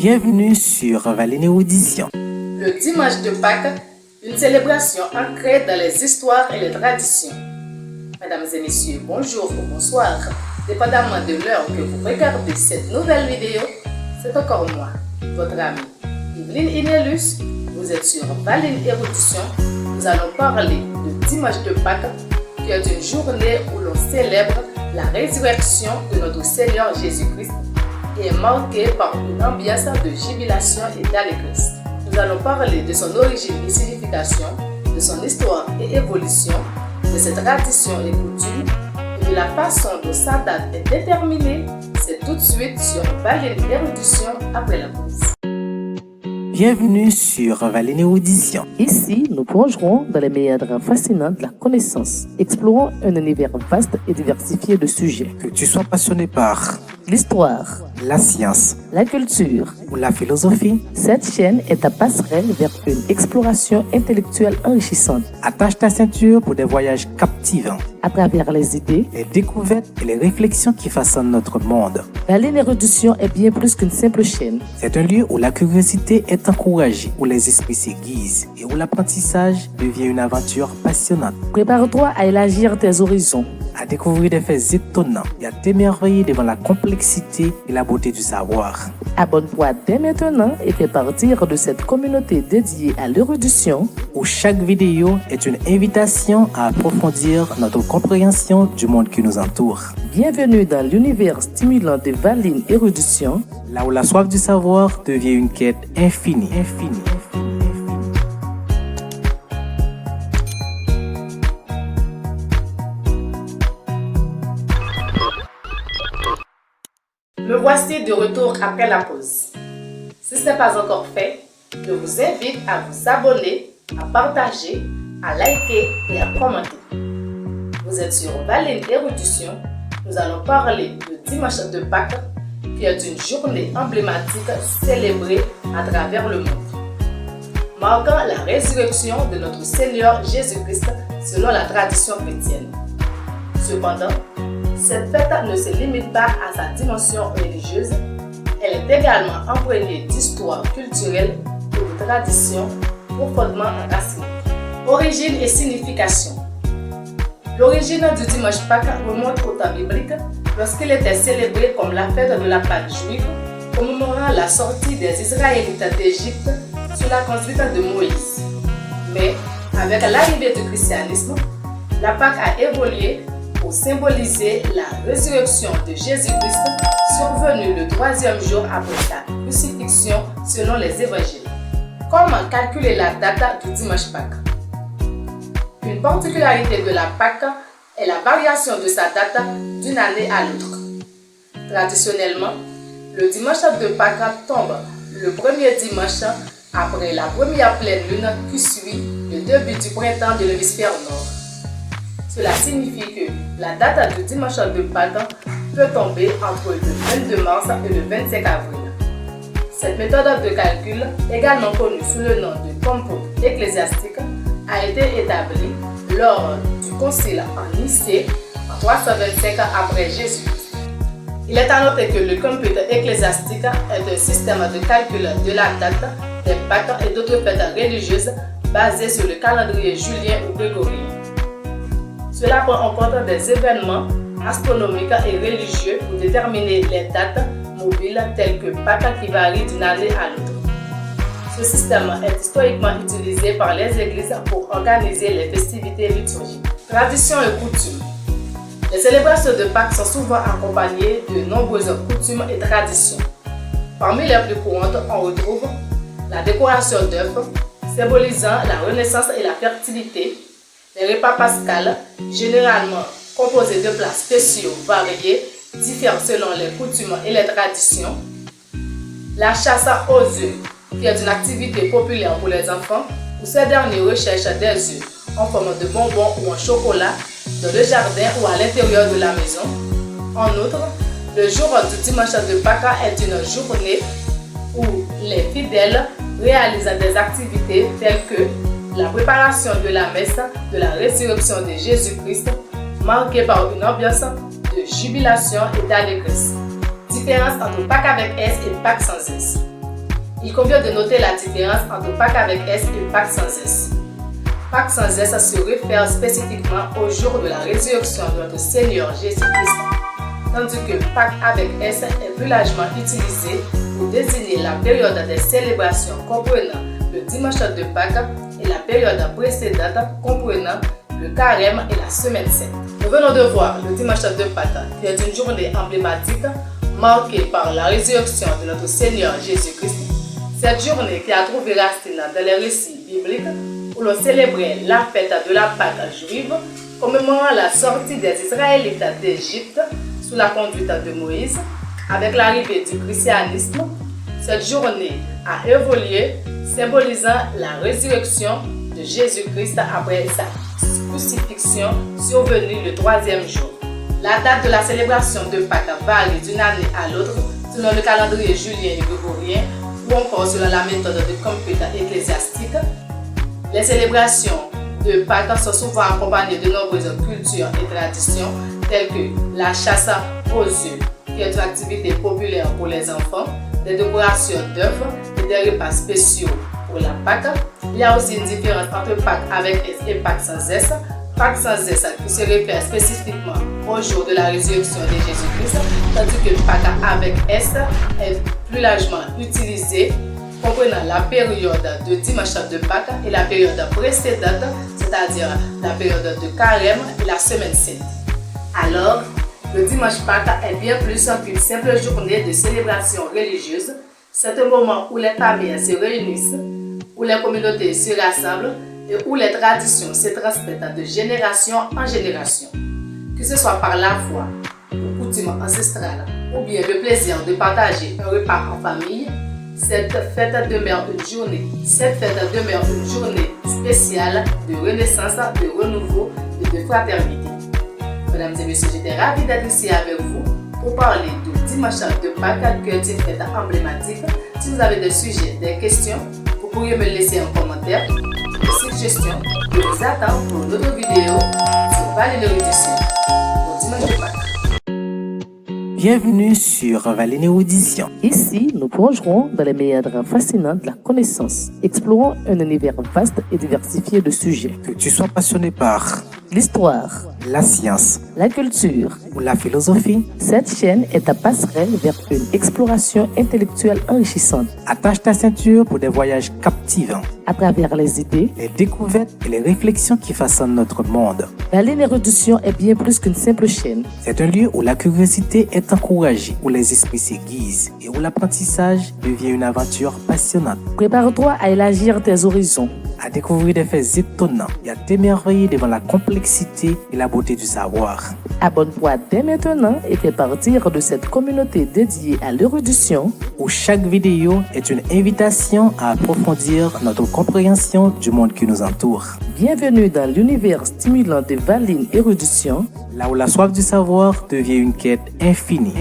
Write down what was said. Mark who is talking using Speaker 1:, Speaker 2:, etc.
Speaker 1: Bienvenue sur Valine Audition.
Speaker 2: Le dimanche de Pâques, une célébration ancrée dans les histoires et les traditions. Mesdames et messieurs, bonjour ou bonsoir. Dépendamment de l'heure que vous regardez cette nouvelle vidéo, c'est encore moi, votre amie Yveline Inellus. Vous êtes sur Valine Érudition. Nous allons parler de dimanche de Pâques, qui est une journée où l'on célèbre la résurrection de notre Seigneur Jésus-Christ et est marquée par une ambiance de jubilation et d'allégresse. Nous allons parler de son origine et signification, de son histoire et évolution, de ses traditions et coutumes et de la façon dont sa date est déterminée. C'est tout de suite sur Valine Érudition après la pause.
Speaker 1: Bienvenue sur Valine Audition.
Speaker 3: Ici, nous plongerons dans les méandres fascinants de la connaissance, explorons un univers vaste et diversifié de sujets.
Speaker 1: Que tu sois passionné par
Speaker 3: L'histoire,
Speaker 1: la science
Speaker 3: la culture,
Speaker 1: ou la philosophie,
Speaker 3: cette chaîne est ta passerelle vers une exploration intellectuelle enrichissante
Speaker 1: attache ta ceinture pour des voyages captivants,
Speaker 3: à travers les idées.
Speaker 1: les découvertes et les réflexions qui façonnent notre monde.
Speaker 3: Valine Érudition est bien plus qu'une simple chaîne.
Speaker 1: C'est un lieu où la curiosité est encouragée, où les esprits s'aiguisent et où l'apprentissage devient une aventure passionnante.
Speaker 3: Prépare-toi à élargir tes horizons.
Speaker 1: À découvrir des faits étonnants et à t'émerveiller devant la complexité et la beauté du savoir.
Speaker 3: Abonne-toi dès maintenant et fais partir de cette communauté dédiée à l'érudition.
Speaker 1: Où chaque vidéo est une invitation à approfondir notre compréhension du monde qui nous entoure.
Speaker 3: Bienvenue dans l'univers stimulant de Valine Érudition.
Speaker 1: Là où la soif du savoir devient une quête infinie.
Speaker 2: Me voici de retour après la pause. Si ce n'est pas encore fait, je vous invite à vous abonner, à partager, à liker et à commenter. Vous êtes sur Valine Érudition. Nous allons parler de dimanche de Pâques, qui est une journée emblématique célébrée à travers le monde, marquant la résurrection de notre Seigneur Jésus-Christ selon la tradition chrétienne. Cependant, cette fête ne se limite pas à sa dimension religieuse, elle est également imprégnée d'histoire culturelle et de traditions profondément enracinées. Origine et signification. L'origine du dimanche Pâques remonte au temps biblique lorsqu'il était célébré comme la fête de la Pâque juive, commémorant la sortie des Israélites d'Égypte sous la conduite de Moïse. Mais avec l'arrivée du christianisme, la Pâque a évolué pour symboliser la résurrection de Jésus-Christ survenue le 3e jour après sa crucifixion selon les évangiles. Comment calculer la date du dimanche Pâques? Une particularité de la Pâque est la variation de sa date d'une année à l'autre. Traditionnellement, le dimanche de Pâques tombe le premier dimanche après la première pleine lune qui suit le début du printemps de l'hémisphère nord. Cela signifie que la date du dimanche de Pâques peut tomber entre le 22 mars et le 25 avril. Cette méthode de calcul, également connue sous le nom de compute ecclésiastique, a été établie lors du concile en Nicée en 325 après Jésus-Christ. Il est à noter que le compute ecclésiastique est un système de calcul de la date des Pâques et d'autres fêtes religieuses basées sur le calendrier julien ou grégorien. Cela prend en compte des événements astronomiques et religieux pour déterminer les dates mobiles telles que Pâques qui varient d'une année à l'autre. Ce système est historiquement utilisé par les églises pour organiser les festivités liturgiques. Traditions et coutumes. Les célébrations de Pâques sont souvent accompagnées de nombreuses coutumes et traditions. Parmi les plus courantes, on retrouve la décoration d'œufs, symbolisant la renaissance et la fertilité, les repas pascals, généralement composés de plats spéciaux variés, diffèrent selon les coutumes et les traditions. La chasse aux œufs, qui est une activité populaire pour les enfants, où ces derniers recherchent des œufs en forme de bonbons ou en chocolat dans le jardin ou à l'intérieur de la maison. En outre, le jour du dimanche de Pâques est une journée où les fidèles réalisent des activités telles que la préparation de la messe de la résurrection de Jésus-Christ, marquée par une ambiance de jubilation et d'allégresse. Différence entre Pâques avec S et Pâques sans S. Il convient de noter la différence entre Pâques avec S et Pâques sans S. Pâques sans S se réfère spécifiquement au jour de la résurrection de notre Seigneur Jésus-Christ, tandis que Pâques avec S est plus largement utilisé pour désigner la période des célébrations comprenant le dimanche de Pâques et la période précédente comprenant le carême et la semaine sainte. Nous venons de voir le dimanche de Pâques, qui est une journée emblématique marquée par la résurrection de notre Seigneur Jésus-Christ. Cette journée qui a trouvé racine dans les récits bibliques où l'on célébrait la fête de la Pâque juive, commémorant la sortie des Israélites d'Égypte sous la conduite de Moïse. Avec l'arrivée du christianisme, cette journée a évolué, symbolisant la résurrection de Jésus-Christ après sa crucifixion survenue le 3e jour. La date de la célébration de Pâques varie d'une année à l'autre selon le calendrier julien et grégorien ou encore selon la méthode de compute ecclésiastique. Les célébrations de Pâques sont souvent accompagnées de nombreuses cultures et traditions telles que la chasse aux œufs, qui est une activité populaire pour les enfants, des décorations d'œuvres et des repas spéciaux pour la Pâques. Il y a aussi une différence entre Pâques avec S et Pâques sans S. Pâques sans S qui se réfère spécifiquement au jour de la résurrection de Jésus-Christ, tandis que Pâques avec S est plus largement utilisé comprenant la période de dimanche de Pâques et la période précédente, c'est-à-dire la période de carême et la semaine sainte. Alors, le dimanche Pâques est bien plus qu'une simple journée de célébration religieuse. C'est un moment où les familles se réunissent, où les communautés se rassemblent et où les traditions se transmettent de génération en génération. Que ce soit par la foi, ou coutume ancestrale, ou bien le plaisir de partager un repas en famille, cette fête demeure une journée spéciale de renaissance, de renouveau et de fraternité. Mesdames et messieurs, j'étais ravie d'être ici avec vous pour parler du dimanche de Pâques, qui est une fête emblématique. Si vous avez des sujets, des questions, vous pourriez me laisser un commentaire, des suggestions. Je vous attends pour une autre vidéo sur Vallée Érudition pour dimanche de Pâques.
Speaker 1: Bienvenue sur Vallée Érudition.
Speaker 3: Ici, nous plongerons dans les méandres fascinants de la connaissance, explorant un univers vaste et diversifié de sujets.
Speaker 1: Que tu sois passionné par
Speaker 3: L'histoire,
Speaker 1: la science
Speaker 3: la culture.
Speaker 1: ou la philosophie,
Speaker 3: Cette chaîne est ta passerelle vers une exploration intellectuelle enrichissante
Speaker 1: attache ta ceinture pour des voyages captivants,
Speaker 3: à travers les idées.
Speaker 1: les découvertes et les réflexions qui façonnent notre monde.
Speaker 3: Vallée Érudition est bien plus qu'une simple chaîne.
Speaker 1: C'est un lieu où la curiosité est encouragée, où les esprits s'aiguisent et où l'apprentissage devient une aventure passionnante.
Speaker 3: Prépare-toi à élargir tes horizons.
Speaker 1: À découvrir des faits étonnants et à t'émerveiller devant la complexité et la beauté du savoir.
Speaker 3: Abonne-toi dès maintenant et fais partir de cette communauté dédiée à l'érudition,
Speaker 1: Où chaque vidéo est une invitation à approfondir notre compréhension du monde qui nous entoure.
Speaker 3: Bienvenue dans l'univers stimulant de Vallée Érudition.
Speaker 1: Là où la soif du savoir devient une quête infinie.